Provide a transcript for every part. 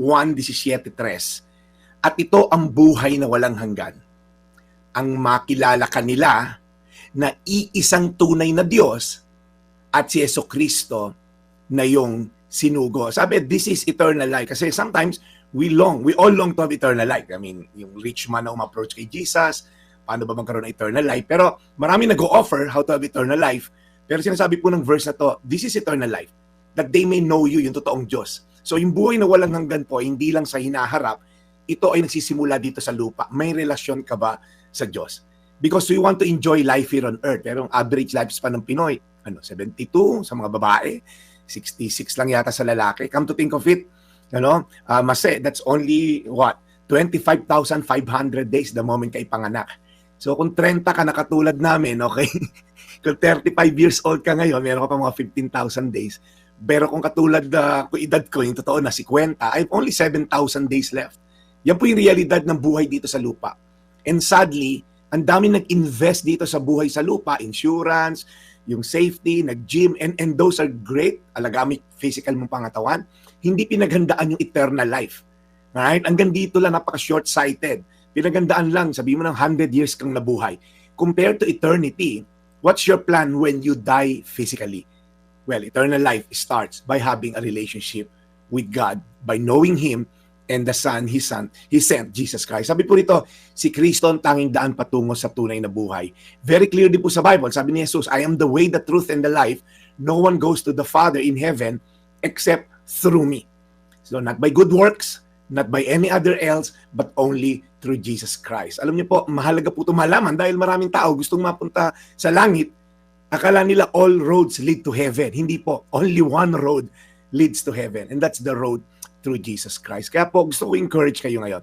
1:17-3. At ito ang buhay na walang hanggan, ang makilala kanila na iisang tunay na Diyos at si Jesucristo na yung sinugo. Sabi, this is eternal life. Kasi sometimes, we all long to have eternal life. I mean, yung rich man na approach kay Jesus, paano ba magkaroon ng eternal life? Pero marami nag-o-offer how to have eternal life. Pero sinasabi po ng verse na to, this is eternal life, that they may know you, yung totoong Diyos. So yung buhay na walang hanggan po, hindi lang sa hinaharap, ito ay nagsisimula dito sa lupa. May relasyon ka ba sa Diyos? Because we want to enjoy life here on earth. Pero ang average lifespan ng Pinoy, 72 sa mga babae, 66 lang yata sa lalaki. Come to think of it, that's only 25,500 days the moment kay panganak. So kung 30 ka na katulad namin, okay? Kung 35 years old ka ngayon, meron ka pa mga 15,000 days. Pero kung katulad kung edad ko, yung totoo na 50, I have only 7,000 days left. Yan po yung realidad ng buhay dito sa lupa. And sadly, ang dami nag-invest dito sa buhay sa lupa, insurance, yung safety, nag-gym, and those are great, alagamit physical mong pangatawan. Hindi pinaghandaan yung eternal life. Right? Hanggang dito lang, napaka-short-sighted. Pinaghandaan lang, sabi mo ng 100 years kang nabuhay. Compared to eternity, what's your plan when you die physically? Well, eternal life starts by having a relationship with God, by knowing Him, and the Son, He sent Jesus Christ. Sabi po rito, si Kristo ang tanging daan patungo sa tunay na buhay. Very clear din po sa Bible. Sabi ni Jesus, I am the way, the truth, and the life. No one goes to the Father in heaven except through me. So not by good works, not by any other else, but only through Jesus Christ. Alam niyo po, mahalaga po ito malaman dahil maraming tao gustong mapunta sa langit. Akala nila all roads lead to heaven. Hindi po. Only one road leads to heaven. And that's the road through Jesus Christ. Kaya po gusto ko encourage kayo ngayon.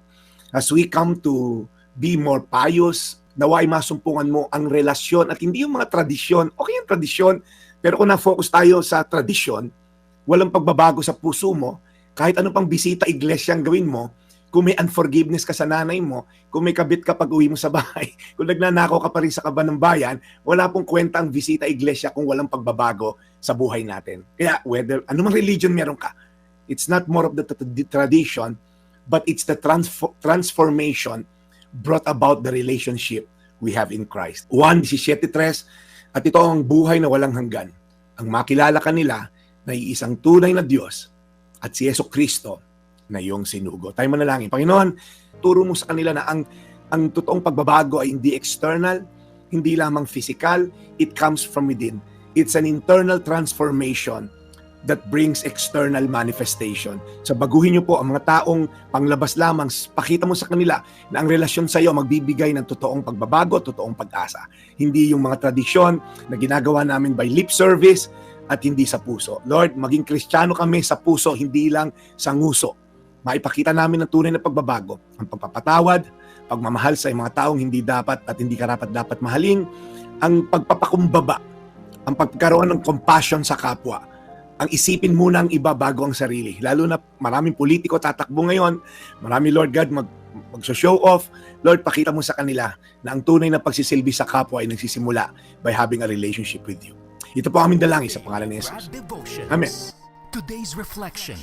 As we come to be more pious, naway masumpungan mo ang relasyon at hindi yung mga tradisyon. Okay yung tradisyon, pero kung na-focus tayo sa tradisyon, walang pagbabago sa puso mo, kahit anong pang bisita iglesia ang gawin mo, kung may unforgiveness ka sa nanay mo, kung may kabit ka pag uwi mo sa bahay, kung nagnanakaw ka pa rin sa kaban ng bayan, wala pong kwenta ang bisita iglesia kung walang pagbabago sa buhay natin. Kaya whether anumang religion meron ka, it's not more of the tradition, but it's the transformation brought about the relationship we have in Christ. 1:17-3, at ito ang buhay na walang hanggan, ang makilala kanila na iisang tunay na Diyos at si Jesucristo na iyong sinugo. Tayo manalangin. Panginoon, turo mo sa kanila na ang totoong pagbabago ay hindi external, hindi lamang physical, it comes from within. It's an internal transformation that brings external manifestation. So baguhin niyo po ang mga taong panglabas lamang, pakita mo sa kanila na ang relasyon sa iyo magbibigay ng totoong pagbabago, totoong pag-asa. Hindi yung mga tradisyon na ginagawa namin by lip service at hindi sa puso. Lord, maging Kristiyano kami sa puso, hindi lang sa nguso. Maipakita namin ang tunay na pagbabago, ang pagpapatawad, pagmamahal sa mga taong hindi dapat at hindi karapat-dapat mahalin, ang pagpapakumbaba, ang pagkaroon ng compassion sa kapwa, ang isipin muna ang iba bago ang sarili. Lalo na maraming politiko tatakbo ngayon, marami Lord God mag-show off. Lord, pakita mo sa kanila na ang tunay na pagsisilbi sa kapwa ay nagsisimula by having a relationship with you. Ito po aming dalangin sa pangalan ni Jesus. Amen. Today's Reflection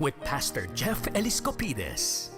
with Pastor Jeff Eliscopides.